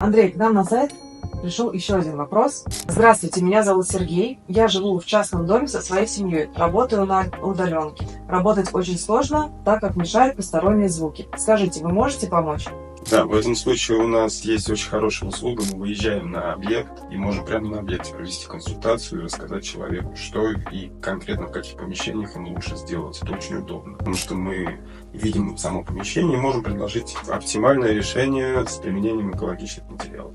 Андрей, к нам на сайт пришел еще один вопрос. Здравствуйте, меня зовут Сергей. Я живу в частном доме со своей семьей. Работаю на удаленке. Работать очень сложно, так как мешают посторонние звуки. Скажите, вы можете помочь? Да, в этом случае у нас есть очень хорошая услуга. Мы выезжаем на объект и можем прямо на объекте провести консультацию и рассказать человеку, что и конкретно в каких помещениях ему лучше сделать. Это очень удобно, потому что мы видим само помещение и можем предложить оптимальное решение с применением экологичных материалов.